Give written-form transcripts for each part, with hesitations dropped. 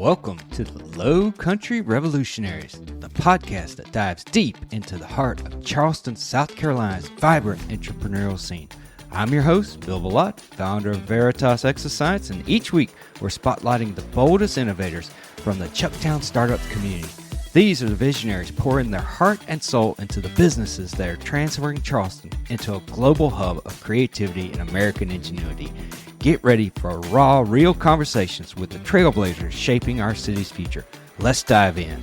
Welcome to the Low Country Revolutionaries, the podcast that dives deep into the heart of Charleston, South Carolina's vibrant entrepreneurial scene. I'm your host, Bill Bellott, founder of Veritas Exoscience, and each week we're spotlighting the boldest innovators from the Chucktown startup community. These are the visionaries pouring their heart and soul into the businesses that are transferring Charleston into a global hub of creativity and American ingenuity. Get ready for raw, real conversations with the trailblazers shaping our city's future. Let's dive in.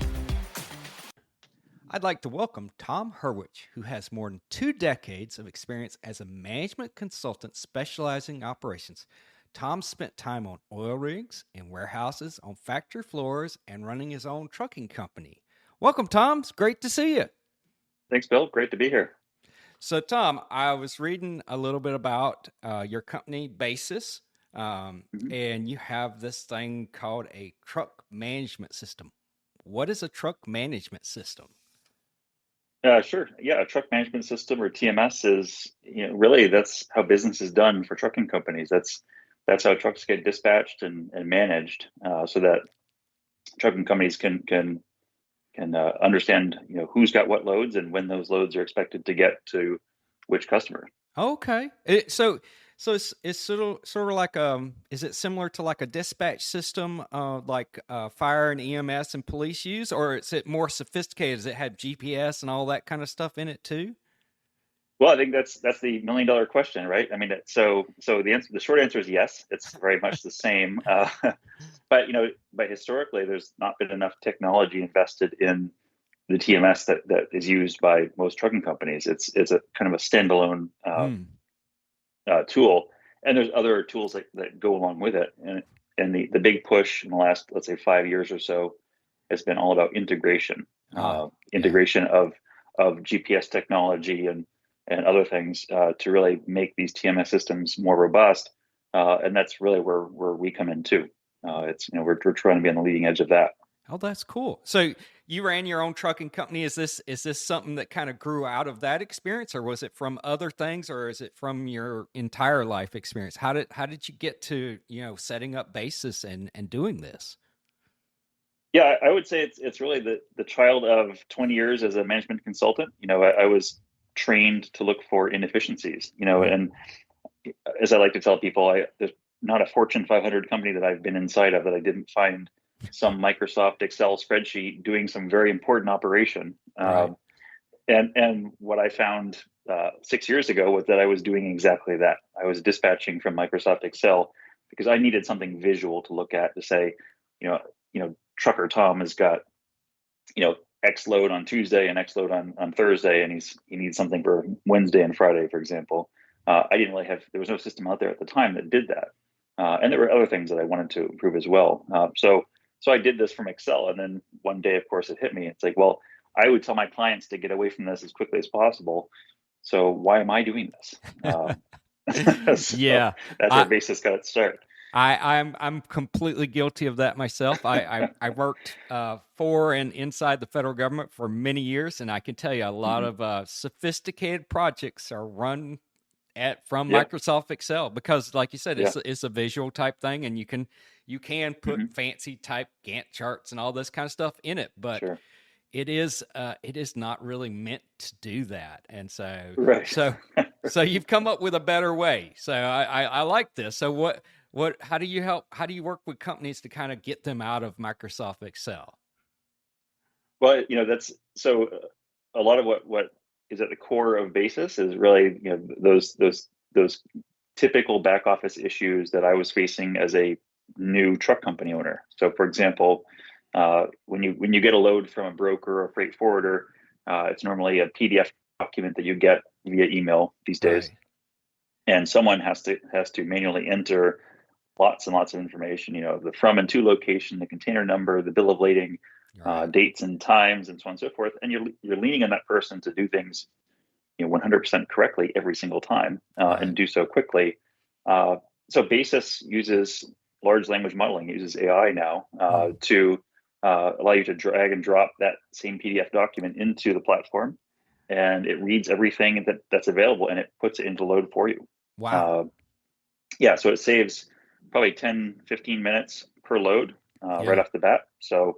I'd like to welcome Tom Hurwitch, who has more than 2 decades of experience as a management consultant specializing in operations. Tom spent time on oil rigs, in warehouses, on factory floors, and running his own trucking company. Welcome, Tom. It's great to see you. Thanks, Bill. Great to be here. So, Tom, I was reading a little bit about your company, Baysys, and you have this thing called a truck management system. What is a truck management system? Sure. Yeah, a truck management system or TMS is, really that's how business is done for trucking companies. That's how trucks get dispatched and managed, so that trucking companies can understand, who's got what loads and when those loads are expected to get to which customer. Okay. So it's sort of like is it similar to like a dispatch system like fire and EMS and police use, or is it more sophisticated? Does it have GPS and all that kind of stuff in it too? Well, I think that's the $1 million question, right? I mean, the short answer is yes. It's very much the same, but historically, there's not been enough technology invested in the TMS that is used by most trucking companies. It's a kind of a standalone tool, and there's other tools that go along with it. And the big push in the last, let's say, 5 years or so has been all about integration of GPS technology and other things to really make these TMS systems more robust. And that's really where we come in too. We're trying to be on the leading edge of that. Oh, that's cool. So you ran your own trucking company. Is this something that kind of grew out of that experience, or was it from other things, or is it from your entire life experience? How did you get to, setting up Baysys and doing this? Yeah, I would say it's really the child of 20 years as a management consultant. I was trained to look for inefficiencies, and as I like to tell people, there's not a Fortune 500 company that I've been inside of that I didn't find some Microsoft Excel spreadsheet doing some very important operation. Right. And what I found 6 years ago was that I was doing exactly that. I was dispatching from Microsoft Excel because I needed something visual to look at to say, trucker Tom has got, X load on Tuesday and X load on Thursday, and he needs something for Wednesday and Friday, for example. I didn't really there was no system out there at the time that did that. And there were other things that I wanted to improve as well. So I did this from Excel, and then one day, of course, it hit me. It's like, well, I would tell my clients to get away from this as quickly as possible. So why am I doing this? Yeah, that's where Baysys got its start. I'm completely guilty of that myself. I worked for and inside the federal government for many years, and I can tell you a lot of sophisticated projects are run from Microsoft Excel because, like you said, it's a visual type thing, and you can put fancy type Gantt charts and all this kind of stuff in it, but it is not really meant to do that. And so you've come up with a better way. So I like this. So how do you work with companies to kind of get them out of Microsoft Excel? Well, that's so a lot of what is at the core of Baysys is really, those typical back office issues that I was facing as a new truck company owner. So, for example, when you get a load from a broker or a freight forwarder, it's normally a PDF document that you get via email these days, and someone has to manually enter lots and lots of information. The from and to location, the container number, the bill of lading, dates and times, and so on and so forth. And you're leaning on that person to do things 100% correctly every single time, and do so quickly. So Baysys uses large language modeling, uses AI now to allow you to drag and drop that same PDF document into the platform, and it reads everything that's available and it puts it into load for you. Wow. So it saves probably 10, 15 minutes per load. right off the bat. So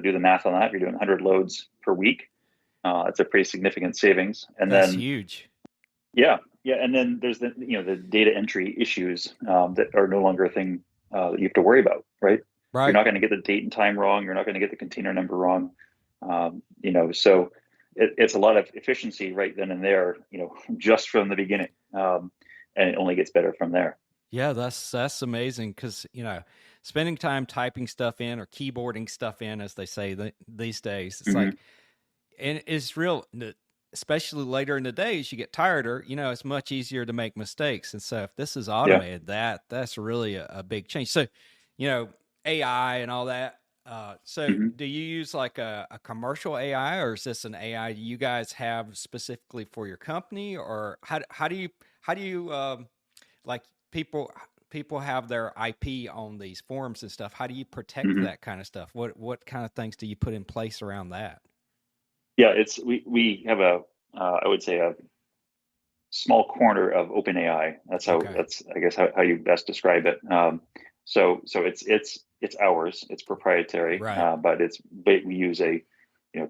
do the math on that. If you're doing 100 loads per week, it's a pretty significant savings. And that's then huge. Yeah, and then there's the data entry issues that are no longer a thing that you have to worry about, right? You're Right. not going to get the date and time wrong. You're not going to get the container number wrong. So it's a lot of efficiency right then and there, just from the beginning, and it only gets better from there. Yeah, that's amazing because spending time typing stuff in or keyboarding stuff in, as they say these days, it's like, and it's real. Especially later in the day, as you get tireder, it's much easier to make mistakes. And so if this is automated, that's really a big change. So, AI and all that. So do you use like a commercial AI, or is this an AI you guys have specifically for your company? Or how do you like people have their IP on these forums and stuff. How do you protect that kind of stuff? What kind of things do you put in place around that? Yeah, we have I would say a small corner of OpenAI. That's I guess how you best describe it. So it's ours. It's proprietary, right. but we use a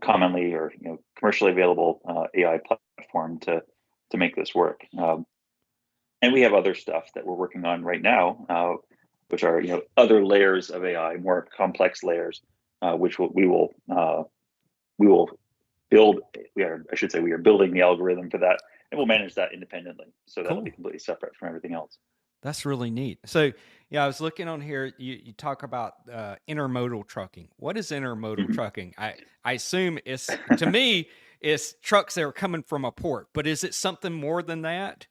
commonly or commercially available AI platform to make this work. And we have other stuff that we're working on right now, which are other layers of AI, more complex layers, which we will build. We are building the algorithm for that, and we'll manage that independently. So that'll be completely separate from everything else. That's really neat. So I was looking on here. You talk about intermodal trucking. What is intermodal trucking? I assume to me it's trucks that are coming from a port, but is it something more than that?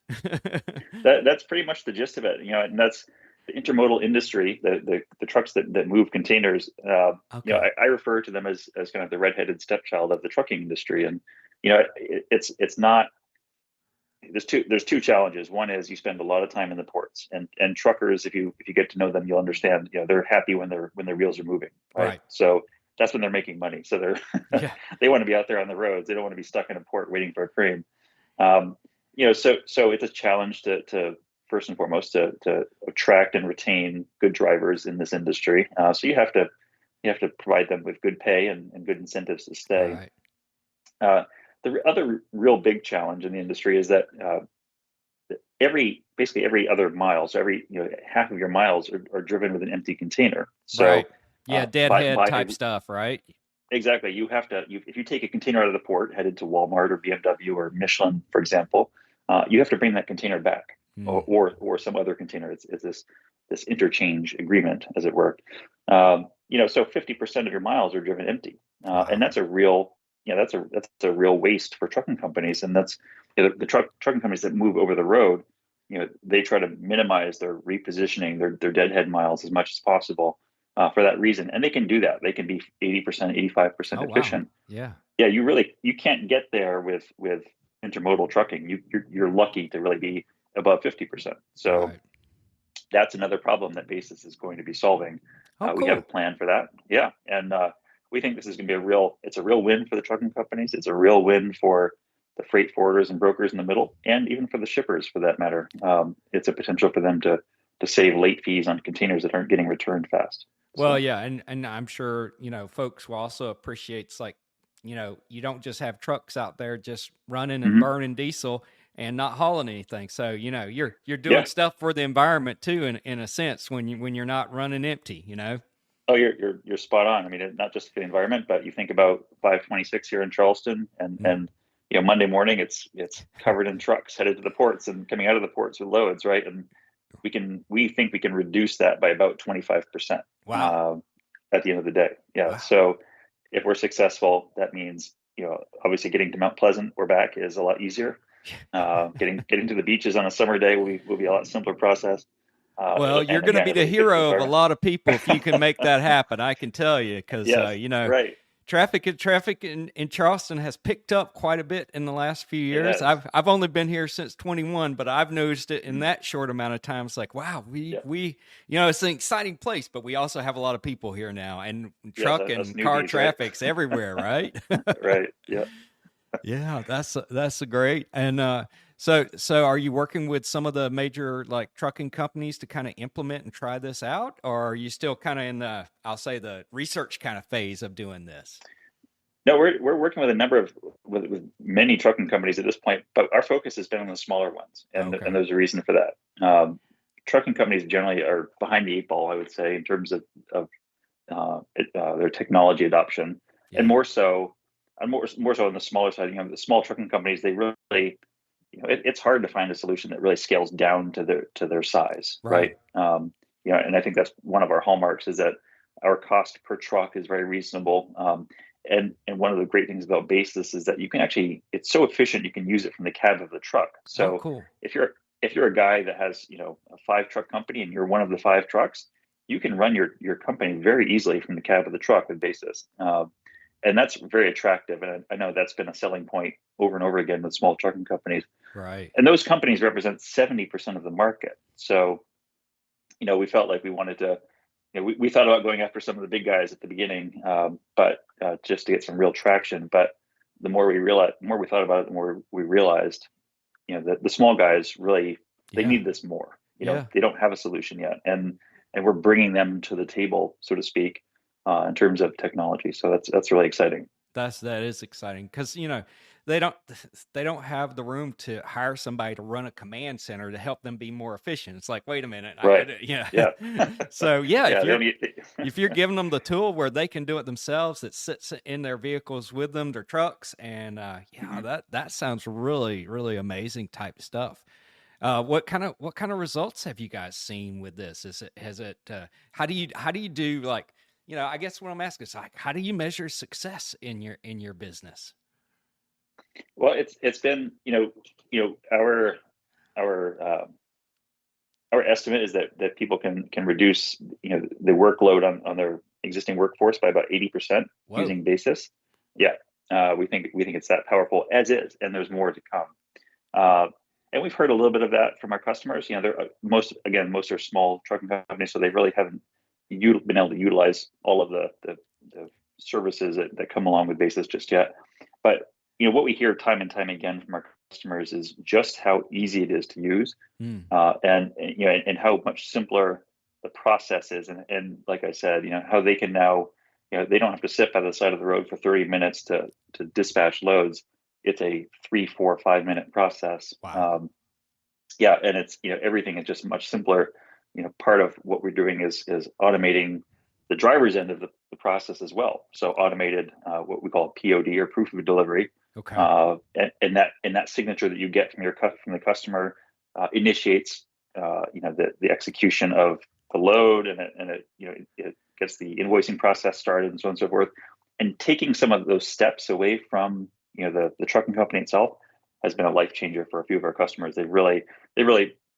That's pretty much the gist of it. And that's the intermodal industry, the trucks that move containers. I refer to them as kind of the redheaded stepchild of the trucking industry. And it's not. There's two challenges. One is you spend a lot of time in the ports, and truckers, if you get to know them, you'll understand. They're happy when their wheels are moving, right? So that's when they're making money. So they want to be out there on the roads. They don't want to be stuck in a port waiting for a crane. So it's a challenge to first and foremost to attract and retain good drivers in this industry. So you have to provide them with good pay and good incentives to stay. Right. The other real big challenge in the industry is that basically every other mile, so every half of your miles are driven with an empty container. So right. Deadhead type stuff, right? Exactly. You have to if you take a container out of the port headed to Walmart or BMW or Michelin, for example, you have to bring that container back or some other container. It's this interchange agreement, as it were. So 50% of your miles are driven empty, and that's a real that's a real waste for trucking companies. And that's the trucking companies that move over the road. They try to minimize their repositioning, their deadhead miles as much as possible for that reason. And they can do that. They can be 80%, 85% efficient. Wow. Yeah. You can't get there with intermodal trucking. You're lucky to really be above 50%. So that's another problem that Baysys is going to be solving. Cool. We have a plan for that. Yeah. And we think this is going to be a real win for the trucking companies. It's a real win for the freight forwarders and brokers in the middle, and even for the shippers, for that matter. It's a potential for them to save late fees on containers that aren't getting returned fast. Well, yeah, and I'm sure folks will also appreciate. It's like you don't just have trucks out there just running and burning diesel and not hauling anything. So you're doing stuff for the environment too, in a sense, when you're not running empty. Oh, you're spot on. I mean, not just for the environment, but you think about 526 here in Charleston, and Monday morning it's covered in trucks headed to the ports and coming out of the ports with loads, right? And we think we can reduce that by about 25%. Wow. At the end of the day, yeah. Wow. So if we're successful, that means obviously getting to Mount Pleasant or back is a lot easier. Getting to the beaches on a summer day will be a lot simpler process. Well, you're going to be the hero of a lot of people if you can make that happen. I can tell you, because right. Traffic in Charleston has picked up quite a bit in the last few years. I've only been here since 21, but I've noticed it in that short amount of time. It's like, wow, we it's an exciting place, but we also have a lot of people here now, and truck and car traffic's everywhere, right? Right. Yeah. Yeah, that's a great. And So are you working with some of the major like trucking companies to kind of implement and try this out, or are you still kind of in the, I'll say, the research kind of phase of doing this? No, we're working with a number of with many trucking companies at this point, but our focus has been on the smaller ones, Okay. and there's a reason for that. Trucking companies generally are behind the eight ball, I would say, in terms of their technology adoption, and Yeah. more so on the smaller side. The small trucking companies, they really, it's hard to find a solution that really scales down to their size, right? Right. And I think that's one of our hallmarks is that our cost per truck is very reasonable. And one of the great things about Basis is that you can actually, it's so efficient, you can use it from the cab of the truck. Oh, So cool. if you're a guy that has a 5 truck company and you're one of the 5 trucks, you can run your company very easily from the cab of the truck with Basis. And that's very attractive. And I know that's been a selling point over and over again with small trucking companies. Right. And those companies represent 70% of the market. So, we felt like we wanted to, we thought about going after some of the big guys at the beginning, but just to get some real traction. But the more we thought about it, the more we realized, that the small guys really, they Yeah. need this more. Yeah. They don't have a solution yet, and we're bringing them to the table, so to speak, in terms of technology. So that's really exciting. That is exciting because they don't they don't have the room to hire somebody to run a command center to help them be more efficient. It's like, wait a minute, I Right? got it. Yeah. Yeah. So yeah, Yeah. They don't need. if you're giving them the tool where they can do it themselves, that sits in their vehicles with them, their trucks, and yeah, Mhm. that sounds really really amazing type stuff. What kind of results have you guys seen with this? Is it has it how do you do like I guess what I'm asking is like how do you measure success in your business? Well, it's been our our estimate is that people can reduce the workload on their existing workforce by about 80% Whoa. using Basis. Yeah, we think it's that powerful as is, and there's more to come. Uh, and we've heard a little bit of that from our customers. They're most are small trucking companies, so they really haven't been able to utilize all of the services that come along with Basis just yet. But what we hear time and time again from our customers is just how easy it is to use, Hmm. and how much simpler the process is, and like I said, how they can now, they don't have to sit by the side of the road for 30 minutes to dispatch loads. It's a 3, 4, 5 minute process. Wow. Yeah, and it's everything is just much simpler. Part of what we're doing is automating the driver's end of the process as well. So automated what we call POD, or proof of delivery, Okay. and that signature that you get from the customer initiates the execution of the load, and it gets the invoicing process started, and so on and so forth. And taking some of those steps away from the trucking company itself has been a life changer for a few of our customers. They really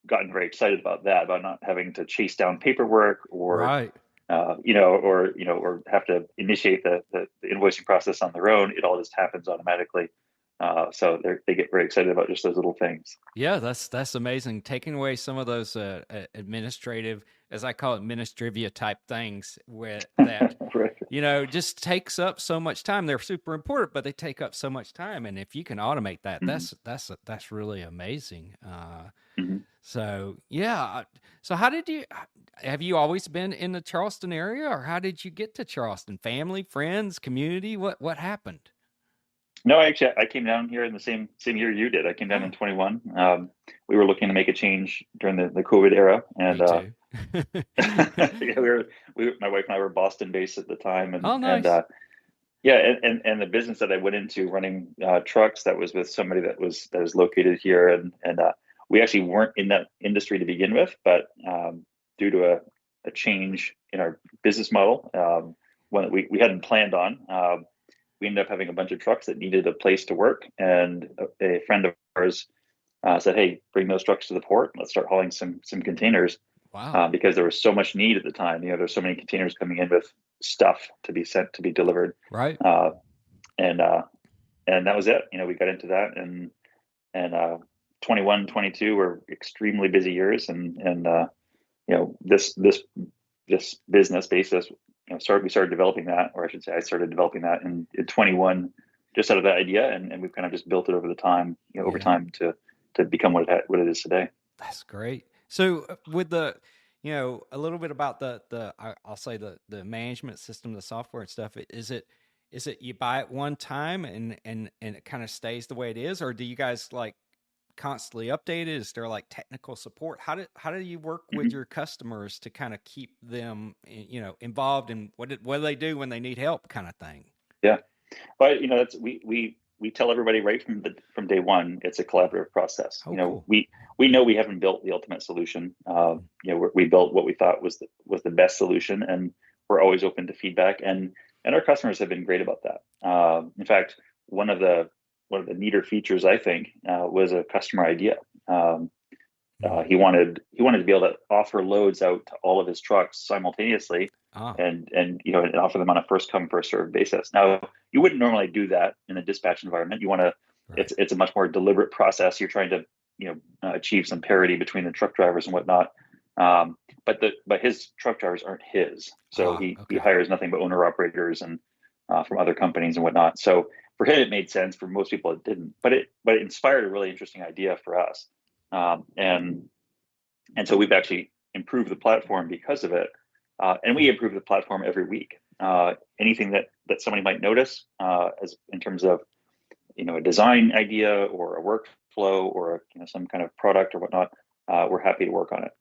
gotten very excited about that, about not having to chase down paperwork, or Right. or have to initiate the invoicing process on their own. It all just happens automatically. So they get very excited about just those little things. Yeah, that's amazing. Taking away some of those administrative, as I call it, administrivia type things where that Right. just takes up so much time. They're super important, but they take up so much time. And if you can automate that, Hmm. that's really amazing. Hmm. So yeah. So how did you have you always been in the Charleston area, or how did you get to Charleston? Family, friends, community? What happened? No, actually, I came down here in the same year you did. I came down in Oh, 21. We were looking to make a change during the COVID era, and me too. yeah, my wife and I were Boston based at the time, Oh, and nice. yeah, and the business that I went into running trucks, that was with somebody that is located here, and we actually weren't in that industry to begin with, but due to a change in our business model, one that we hadn't planned on, we ended up having a bunch of trucks that needed a place to work, and a friend of ours said, "Hey, bring those trucks to the port. Let's start hauling some containers." Wow. Because there was so much need at the time. There's so many containers coming in with stuff to be sent to be delivered, Right. uh, and that was it. We got into that, and 21, 22 were extremely busy years, and this business Basis, we started developing that, or I should say, I started developing that in 21, just out of that idea, and we've kind of just built it over the time, over Yeah. time to become what it is today. That's great. So with the, a little bit about I'll say the management system, the software and stuff. Is it you buy it one time and it kind of stays the way it is, or do you guys like constantly update it? Is there like technical support? How do you work with your customers to kind of keep them, involved in what do they do when they need help, kind of thing? Yeah, but that's we tell everybody right from day one, it's a collaborative process. Cool. We know we haven't built the ultimate solution. We built what we thought was the best solution, and we're always open to feedback. And our customers have been great about that. In fact, one of the neater features, I think, was a customer idea. He wanted to be able to offer loads out to all of his trucks simultaneously, and offer them on a first come first served basis. Now, you wouldn't normally do that in a dispatch environment. You want to. Right. It's a much more deliberate process. You're trying to achieve some parity between the truck drivers and whatnot. But his truck drivers aren't his, so he hires nothing but owner operators and from other companies and whatnot. So for him, it made sense. For most people, it didn't. But it inspired a really interesting idea for us, and so we've actually improved the platform because of it. And we improve the platform every week. Anything that somebody might notice, as in terms of a design idea or a workflow or some kind of product or whatnot, we're happy to work on it.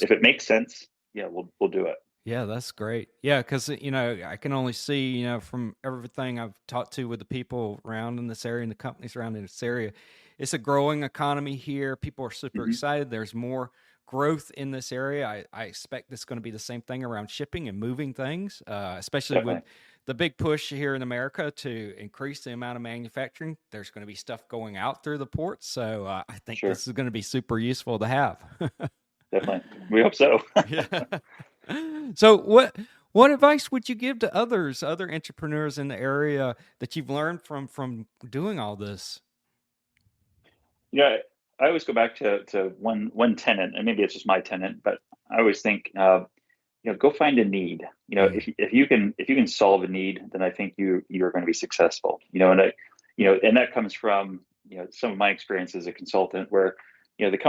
If it makes sense, we'll do it. Yeah, that's great. Yeah, because I can only see from everything I've talked to with the people around in this area and the companies around in this area, it's a growing economy here. People are super excited. There's more growth in this area. I expect it's going to be the same thing around shipping and moving things, especially with the big push here in America to increase the amount of manufacturing. There's going to be stuff going out through the ports. So I think this is going to be super useful to have. Definitely. We hope so. Yeah. So what advice would you give to other entrepreneurs in the area that you've learned from doing all this? Yeah, I always go back to one tenant, and maybe it's just my tenant, but I always think, go find a need. If you can solve a need, then I think you're going to be successful. And that comes from some of my experience as a consultant, where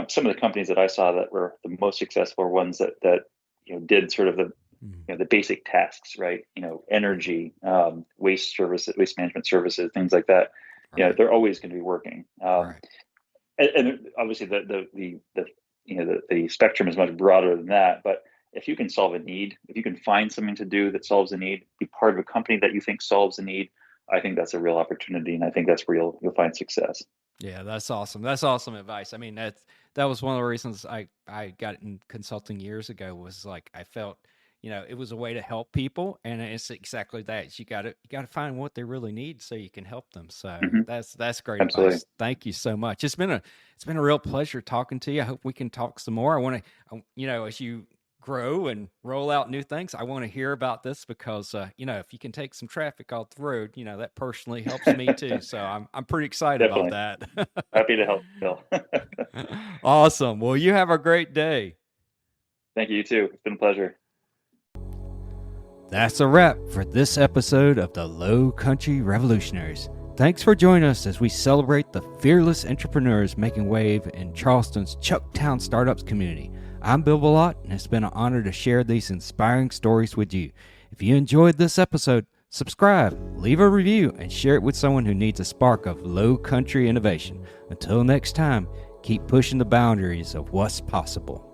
some of the companies that I saw that were the most successful were ones that did sort of the basic tasks, right? Energy, waste management services, things like that. Right. They're always going to be working. Right. And obviously the spectrum is much broader than that. But if you can solve a need, if you can find something to do that solves a need, be part of a company that you think solves a need, I think that's a real opportunity, and I think that's where you'll find success. Yeah, that's awesome. That's awesome advice. I mean, that was one of the reasons I got in consulting years ago, was like I felt, it was a way to help people, and it's exactly that. You got to find what they really need so you can help them. So that's great advice. Thank you so much. It's been a real pleasure talking to you. I hope we can talk some more. I want to, as you grow and roll out new things, I want to hear about this, because if you can take some traffic off the road, that personally helps me too. So I'm pretty excited about that. Happy to help, Bill. Awesome. Well, you have a great day. Thank you, you too. It's been a pleasure. That's a wrap for this episode of the Low Country Revolutionaries. Thanks for joining us as we celebrate the fearless entrepreneurs making wave in Charleston's Chucktown Startups community. I'm Bill Ballott, and it's been an honor to share these inspiring stories with you. If you enjoyed this episode, subscribe, leave a review, and share it with someone who needs a spark of low country innovation. Until next time, keep pushing the boundaries of what's possible.